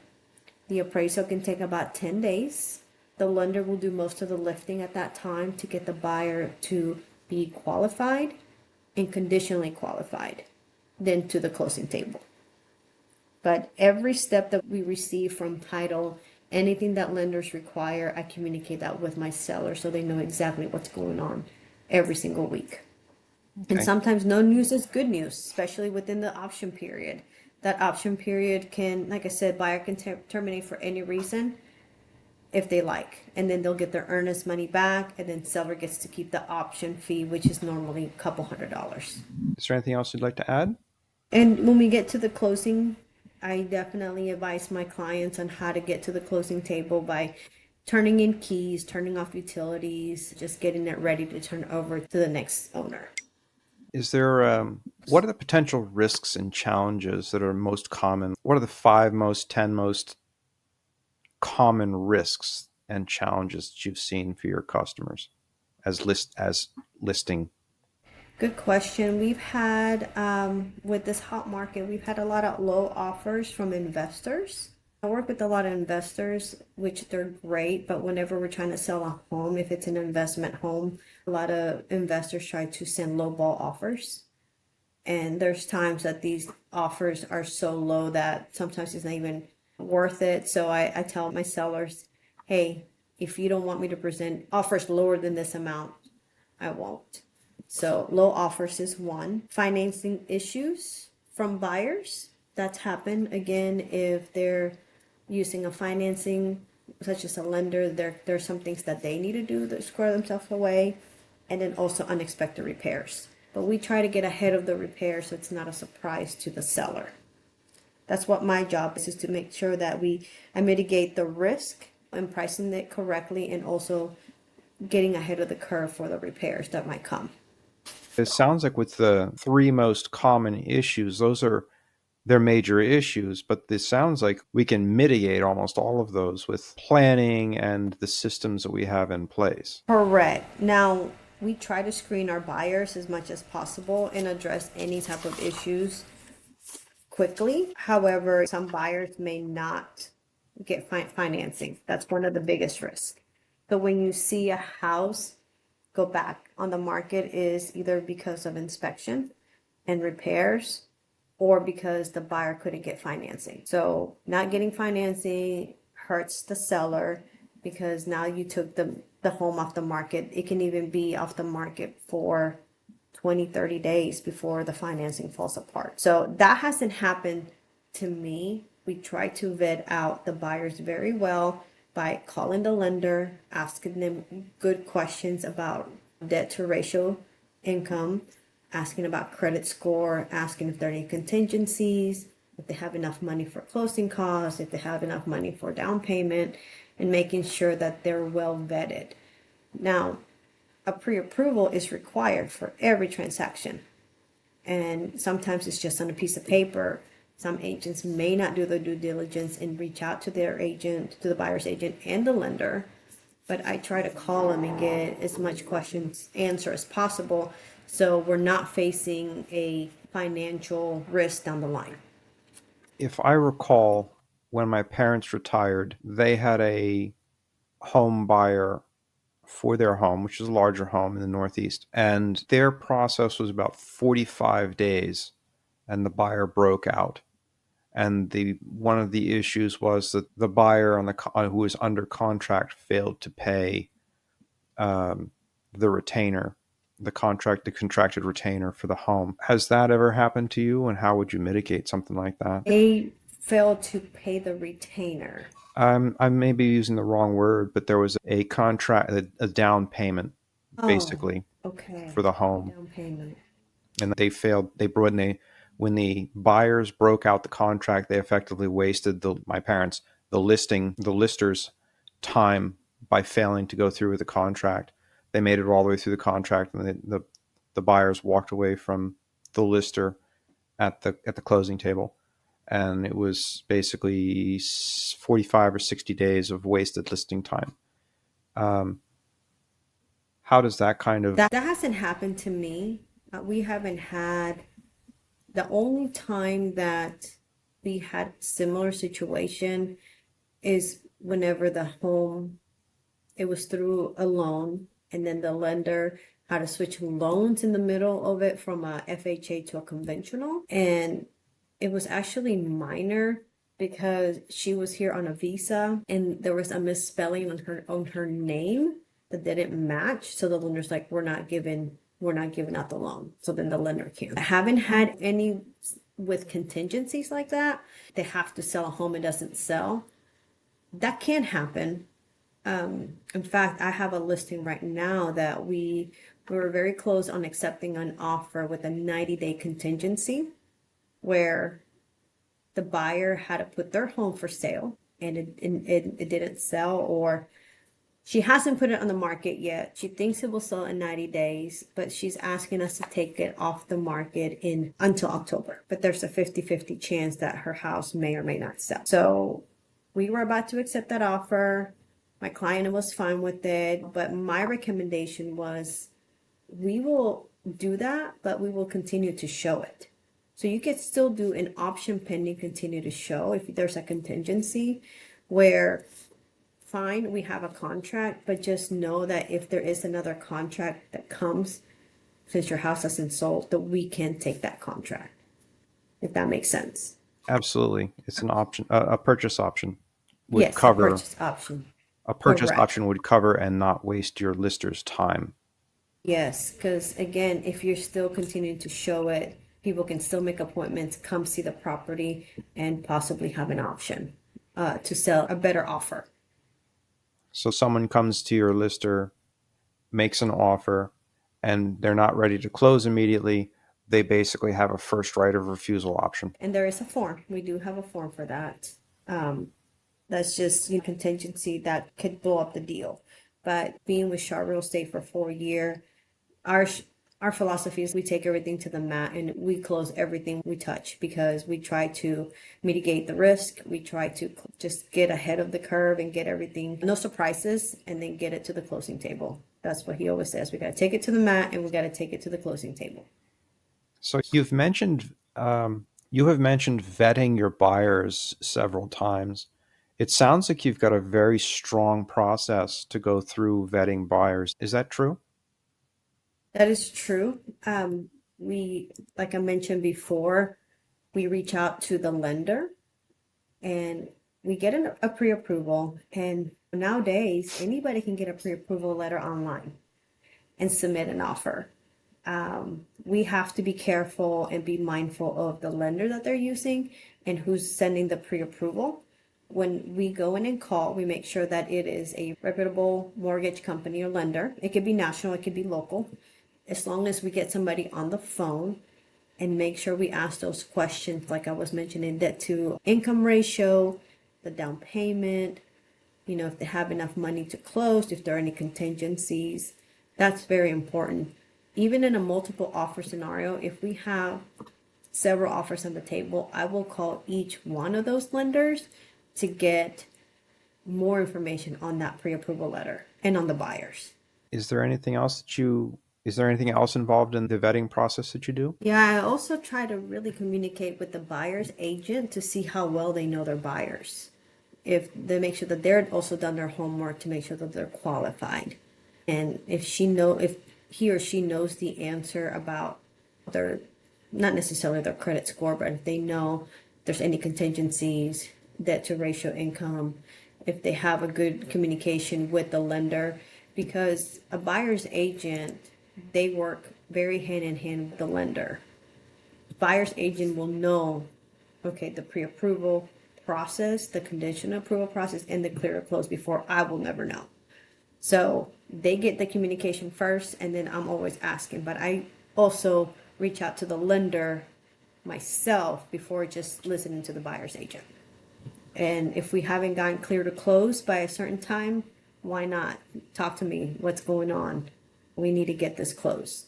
The appraisal can take about 10 days. The lender will do most of the lifting at that time to get the buyer to be qualified and conditionally qualified, then to the closing table. But every step that we receive from title, anything that lenders require, I communicate that with my seller so they know exactly what's going on every single week. And Okay. sometimes no news is good news, especially within the option period. That option period can, like I said, buyer can terminate for any reason if they like. And then they'll get their earnest money back, and then seller gets to keep the option fee, which is normally a couple $100s. Is there anything else you'd like to add? And when we get to the closing, I definitely advise my clients on how to get to the closing table by turning in keys, turning off utilities, just getting it ready to turn over to the next owner. Is there, what are the potential risks and challenges that are most common? What are the 10 most common risks and challenges that you've seen for your customers as listing? Good question. We've had, with this hot market, we've had a lot of low offers from investors. I work with a lot of investors, which they're great, but whenever we're trying to sell a home, if it's an investment home, a lot of investors try to send low ball offers. And there's times that these offers are so low that sometimes it's not even worth it. So I tell my sellers, hey, if you don't want me to present offers lower than this amount, I won't. So low offers is one. Financing issues from buyers. That's happened again if they're using a financing such as a lender. There's some things that they need to do to square themselves away, and then also unexpected repairs. But we try to get ahead of the repair so it's not a surprise to the seller. That's what my job is to make sure that I mitigate the risk and pricing it correctly, and also getting ahead of the curve for the repairs that might come. It sounds like with the three most common issues, they're major issues, but this sounds like we can mitigate almost all of those with planning and the systems that we have in place. Correct. Now, we try to screen our buyers as much as possible and address any type of issues quickly. However, some buyers may not get financing. That's one of the biggest risks. So when you see a house go back on the market, is either because of inspection and repairs or because the buyer couldn't get financing. So not getting financing hurts the seller because now you took the home off the market. It can even be off the market for 20, 30 days before the financing falls apart. So that hasn't happened to me. We try to vet out the buyers very well by calling the lender, asking them good questions about debt to ratio income, asking about credit score, asking if there are any contingencies, if they have enough money for closing costs, if they have enough money for down payment, and making sure that they're well vetted. Now, a pre-approval is required for every transaction. And sometimes it's just on a piece of paper. Some agents may not do the due diligence and reach out to their agent, to the buyer's agent and the lender. But I try to call them and get as much questions answered as possible so we're not facing a financial risk down the line. If I recall, when my parents retired, they had a home buyer for their home, which is a larger home in the Northeast. And their process was about 45 days, and the buyer broke out. And one of the issues was that the buyer who was under contract failed to pay the retainer, the contracted retainer for the home. Has that ever happened to you, and how would you mitigate something like that? They failed to pay the retainer. I may be using the wrong word, but there was a contract, a down payment, Oh, basically, for okay. the A home, down payment. and they failed. When the buyers broke out the contract, they effectively wasted my parents, the lister's time by failing to go through with the contract. They made it all the way through the contract, and the buyers walked away from the lister at the closing table, and it was basically 45 or 60 days of wasted listing time. Um, how does that kind of That hasn't happened to me. We haven't had, the only time that we had similar situation is whenever the home, it was through a loan, and then the lender had to switch loans in the middle of it from a FHA to a conventional. And it was actually minor because she was here on a visa and there was a misspelling on her name that didn't match. So the lender's like, we're not giving out the loan. So then the lender can't. I haven't had any with contingencies like that. They have to sell a home, it doesn't sell. That can happen. In fact, I have a listing right now that we were very close on accepting an offer with a 90-day contingency where the buyer had to put their home for sale and it didn't sell, or she hasn't put it on the market yet. She thinks it will sell in 90 days, but she's asking us to take it off the market in until October. But there's a 50-50 chance that her house may or may not sell. So we were about to accept that offer. My client was fine with it, but my recommendation was we will do that, but we will continue to show it. So you could still do an option pending continue to show if there's a contingency where, fine, we have a contract, but just know that if there is another contract that comes, since your house hasn't sold, that we can take that contract, if that makes sense. absolutely, it's an option, a purchase option would Yes, a cover purchase option. a purchase Correct. option would cover and not waste your lister's time. Yes, because again, if you're still continuing to show it, people can still make appointments, come see the property, and possibly have an option to sell a better offer. So someone comes to your lister, makes an offer, and they're not ready to close immediately. They basically have a first right of refusal option. And there is a form. We do have a form for that. Um, that's just, you know, contingency that could blow up the deal. But being with Shaw Real Estate for 4 years, our our philosophy is we take everything to the mat and we close everything we touch because we try to mitigate the risk. We try to just get ahead of the curve and get everything, no surprises, and then get it to the closing table. That's what he always says. We got to take it to the mat and we got to take it to the closing table. So you have mentioned vetting your buyers several times. It sounds like you've got a very strong process to go through vetting buyers. Is that true? That is true. We, like I mentioned before, we reach out to the lender and we get a pre-approval. And nowadays, anybody can get a pre-approval letter online and submit an offer. We have to be careful and be mindful of the lender that they're using and who's sending the pre-approval. When we go in and call, we make sure that it is a reputable mortgage company or lender. It could be national, it could be local. As long as we get somebody on the phone and make sure we ask those questions, like I was mentioning, debt to income ratio, the down payment, you know, if they have enough money to close, if there are any contingencies, that's very important. Even in a multiple offer scenario, if we have several offers on the table, I will call each one of those lenders to get more information on that pre-approval letter and on the buyers. Is there anything else is there anything else involved in the vetting process that you do? Yeah, I also try to really communicate with the buyer's agent to see how well they know their buyers. If they make sure that they're also done their homework to make sure that they're qualified. And if he or she knows the answer about their, not necessarily their credit score, but if they know there's any contingencies, debt to ratio income, if they have a good communication with the lender, because a buyer's agent, they work very hand in hand with the lender. Buyer's agent will know, okay, the pre-approval process, the conditional approval process, and the clear to close before I will never know. So they get the communication first, and then I'm always asking. But I also reach out to the lender myself before just listening to the buyer's agent. And if we haven't gotten clear to close by a certain time, why not? Talk to me. What's going on? We need to get this closed.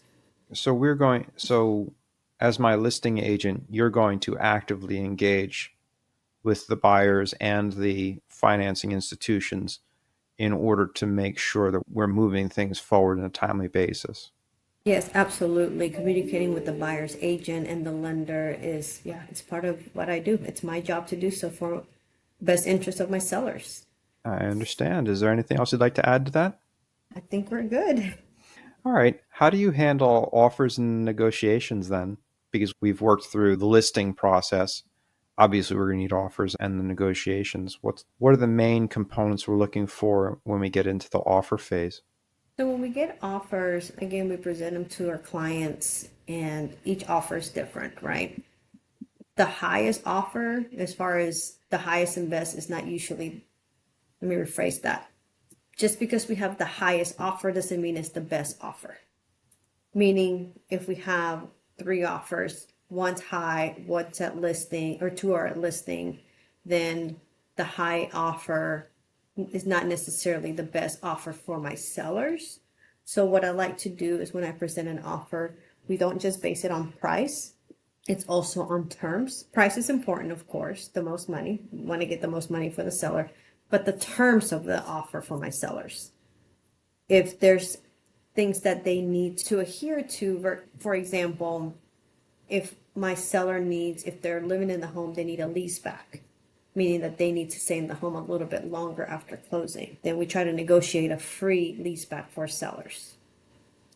So as my listing agent, you're going to actively engage with the buyers and the financing institutions in order to make sure that we're moving things forward in a timely basis. Yes, absolutely. Communicating with the buyer's agent and the lender is, yeah, it's part of what I do. It's my job to do so for best interest of my sellers. I understand. Is there anything else you'd like to add to that? I think we're good. All right. How do you handle offers and negotiations then? Because we've worked through the listing process. Obviously, we're going to need offers and the negotiations. What are the main components we're looking for when we get into the offer phase? So when we get offers, again, we present them to our clients, and each offer is different, right? The highest offer, as far as the highest and best, is not usually, let me rephrase that. Just because we have the highest offer doesn't mean it's the best offer. Meaning, if we have three offers, one's high, one's at listing, or two are at listing, then the high offer is not necessarily the best offer for my sellers. So what I like to do is when I present an offer, we don't just base it on price. It's also on terms. Price is important, of course, the most money. We want to get the most money for the seller, but the terms of the offer for my sellers. If there's things that they need to adhere to, for example, if my seller needs, if they're living in the home, they need a lease back, meaning that they need to stay in the home a little bit longer after closing. Then we try to negotiate a free lease back for sellers.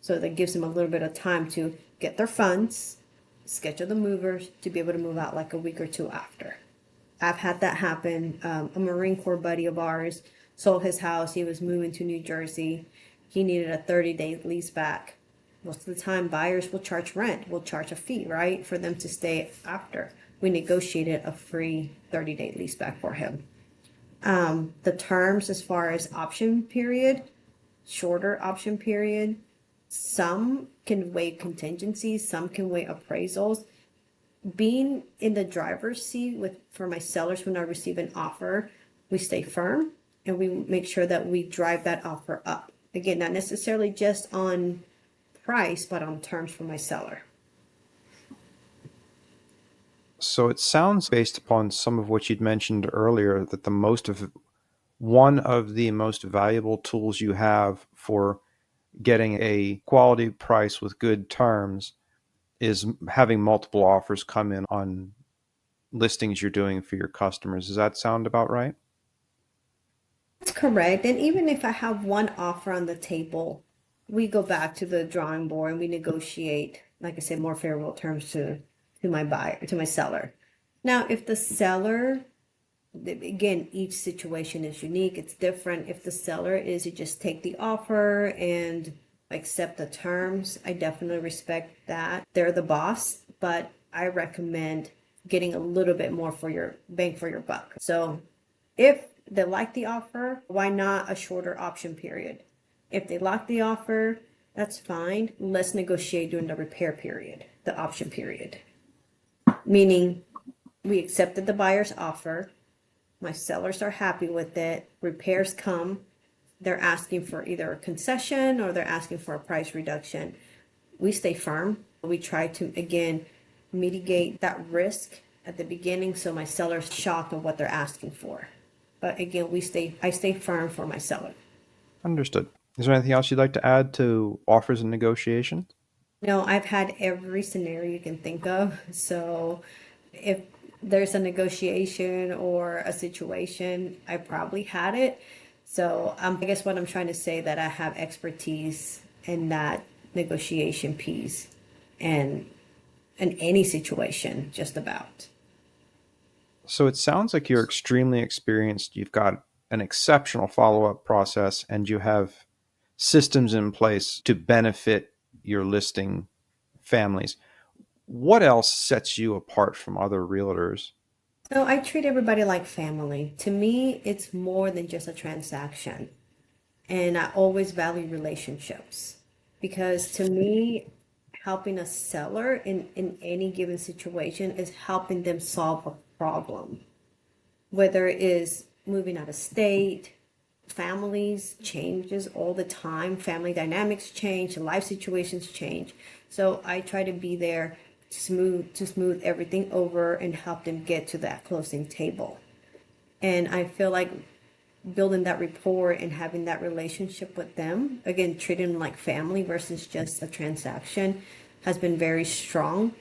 So that gives them a little bit of time to get their funds, schedule the movers to be able to move out like a week or two after. I've had that happen. A Marine Corps buddy of ours sold his house. He was moving to New Jersey. He needed a 30-day lease back. Most of the time, buyers will charge rent, will charge a fee, right, for them to stay after. We negotiated a free 30-day lease back for him. The terms as far as option period, shorter option period, some can waive contingencies, some can waive appraisals. Being in the driver's seat for my sellers when I receive an offer, we stay firm and we make sure that we drive that offer up. Again, not necessarily just on price, but on terms for my seller. So it sounds, based upon some of what you'd mentioned earlier, that one of the most valuable tools you have for getting a quality price with good terms is having multiple offers come in on listings you're doing for your customers. Does that sound about right? That's correct. And even if I have one offer on the table, we go back to the drawing board and we negotiate, like I said, more favorable terms to my buyer, to my seller. Now, if the seller, again, each situation is unique, it's different. If the seller is to just take the offer and accept the terms, I definitely respect that. They're the boss, but I recommend getting a little bit more for your bang for your buck. So if they like the offer, why not a shorter option period? If they like the offer, that's fine. Let's negotiate during the repair period, the option period. Meaning we accepted the buyer's offer. My sellers are happy with it. Repairs come. They're asking for either a concession or they're asking for a price reduction. We stay firm. We try to, again, mitigate that risk at the beginning so my seller's shocked at what they're asking for. But again, I stay firm for my seller. Understood. Is there anything else you'd like to add to offers and negotiations? No, I've had every scenario you can think of. So if there's a negotiation or a situation, I probably had it. So I guess what I'm trying to say that I have expertise in that negotiation piece and in any situation, just about. So it sounds like you're extremely experienced. You've got an exceptional follow up process and you have systems in place to benefit your listing families. What else sets you apart from other realtors? So I treat everybody like family. To me, it's more than just a transaction. And I always value relationships because to me, helping a seller in any given situation is helping them solve a problem, whether it is moving out of state, Families changes all the time. Family dynamics change, life situations change. So I try to be there to smooth everything over and help them get to that closing table. And I feel like building that rapport and having that relationship with them, again, treating them like family versus just a transaction, has been very strong,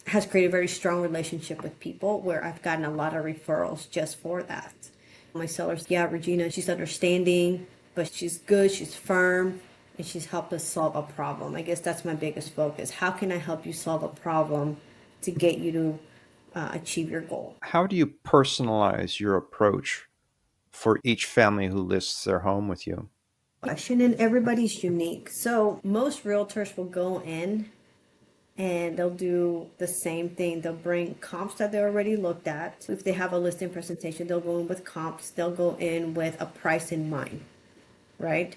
has created a very strong relationship with people where I've gotten a lot of referrals just for that. My sellers, yeah, Regina, she's understanding, but she's good, she's firm, and she's helped us solve a problem. I guess that's my biggest focus. How can I help you solve a problem to get you to achieve your goal? How do you personalize your approach for each family who lists their home with you? Question, and everybody's unique. So most realtors will go in and they'll do the same thing. They'll bring comps that they already looked at. If they have a listing presentation, they'll go in with comps. They'll go in with a price in mind, right?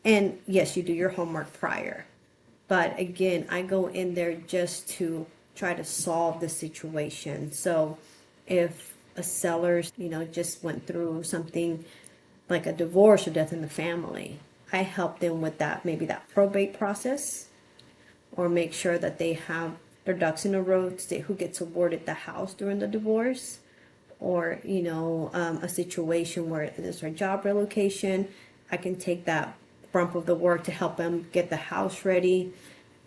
And yes, you do your homework prior. But again, I go in there just to try to solve the situation. So if a seller's, just went through something like a divorce or death in the family, I help them with that, maybe that probate process, or make sure that they have their ducks in a row to say who gets awarded the house during the divorce, or a situation where there's a job relocation. I can take that bump of the work to help them get the house ready.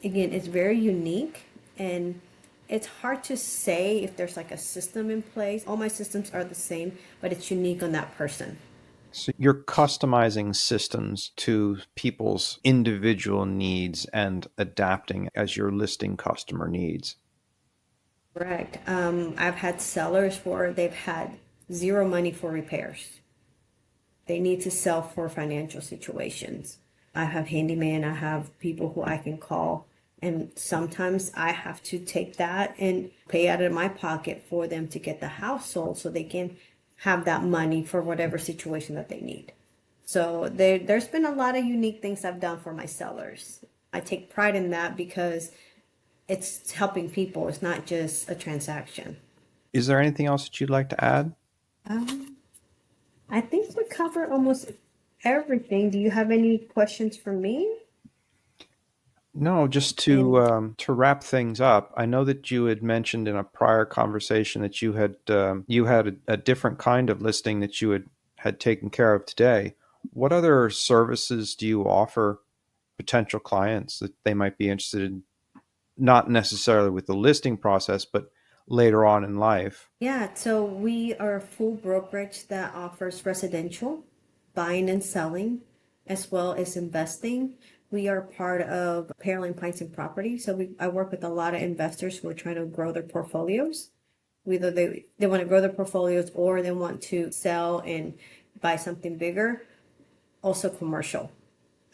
Again, it's very unique, and it's hard to say if there's like a system in place. All my systems are the same, but it's unique on that person. So you're customizing systems to people's individual needs and adapting as your listing customer needs. Correct. I've had sellers where they've had zero money for repairs. They need to sell for financial situations. I have handyman, I have people who I can call, and sometimes I have to take that and pay out of my pocket for them to get the house sold so they can have that money for whatever situation that they need. So there's been a lot of unique things I've done for my sellers. I take pride in that because it's helping people. It's not just a transaction. Is there anything else that you'd like to add? Um, I think we covered almost everything. Do you have any questions for me? No, just And to wrap things up. I know that you had mentioned in a prior conversation that you had a different kind of listing that you had taken care of today. What other services do you offer potential clients that they might be interested in? Not necessarily with the listing process, but later on in life. yeah, so we are a full brokerage that offers residential buying and selling, as well as investing. We are part of Pearland Pints and Property. So I work with a lot of investors who are trying to grow their portfolios. Whether they want to grow their portfolios or they want to sell and buy something bigger. Also commercial.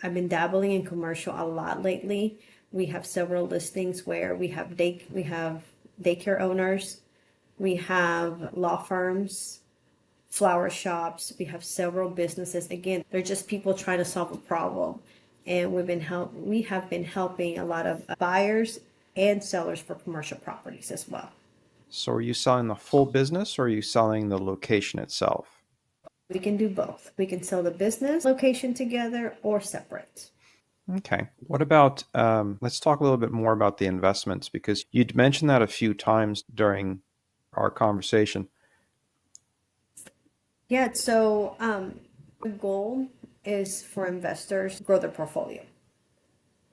I've been dabbling in commercial a lot lately. We have several listings where we have daycare owners, we have law firms, flower shops, we have several businesses. Again, they're just people trying to solve a problem. And we have been helping a lot of buyers and sellers for commercial properties as well. So are you selling the full business or are you selling the location itself? We can do both. We can sell the business location together or separate. Okay. What about, let's talk a little bit more about the investments because you'd mentioned that a few times during our conversation. Yeah, so the goal is for investors to grow their portfolio.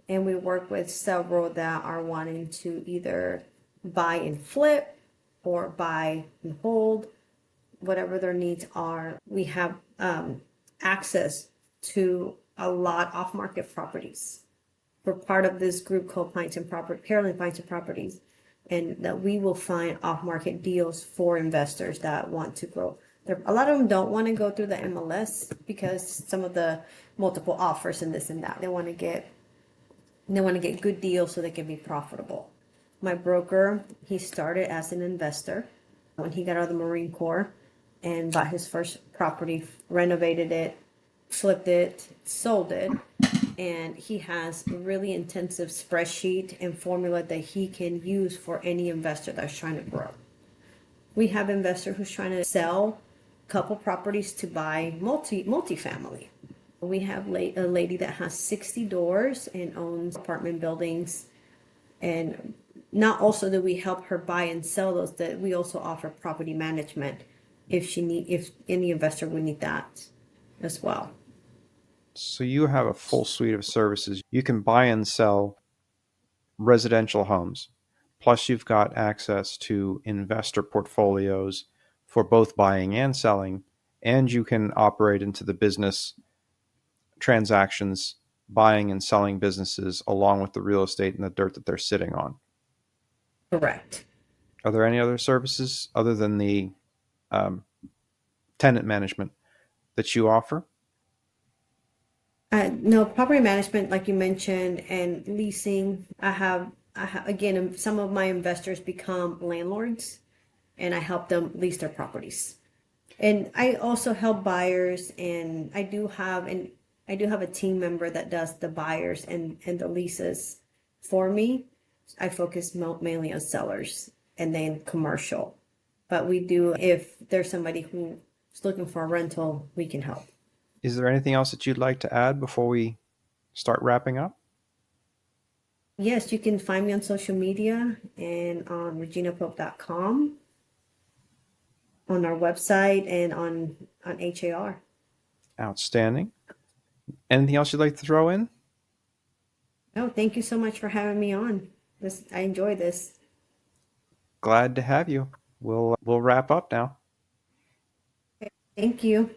And we work with several that are wanting to either buy and flip or buy and hold, whatever their needs are. We have access to a lot off market properties. We're part of this group called Pearland Pints and Properties, and that we will find off market deals for investors that want to grow. A lot of them don't want to go through the MLS because some of the multiple offers and this and that. They want to get good deals so they can be profitable. My broker, he started as an investor when he got out of the Marine Corps and bought his first property, renovated it, flipped it, sold it, and he has a really intensive spreadsheet and formula that he can use for any investor that's trying to grow. We have investor who's trying to sell couple properties to buy multifamily. We have a lady that has 60 doors and owns apartment buildings. And not also that we help her buy and sell those, that we also offer property management if any investor would need that as well. So you have a full suite of services. You can buy and sell residential homes. Plus, you've got access to investor portfolios for both buying and selling, and you can operate into the business transactions, buying and selling businesses along with the real estate and the dirt that they're sitting on. Correct. Are there any other services other than the um, tenant management that you offer? No, property management, like you mentioned, and leasing. Again, some of my investors become landlords, and I help them lease their properties. And I also help buyers, and I do have a team member that does the buyers and the leases for me. I focus mainly on sellers and then commercial. But we do, if there's somebody who's looking for a rental, we can help. Is there anything else that you'd like to add before we start wrapping up? Yes, you can find me on social media and on reginapope.com, on our website, and on HAR. Outstanding. Anything else you'd like to throw in? Oh, thank you so much for having me on. I enjoy this. Glad to have you. We'll wrap up now. Thank you.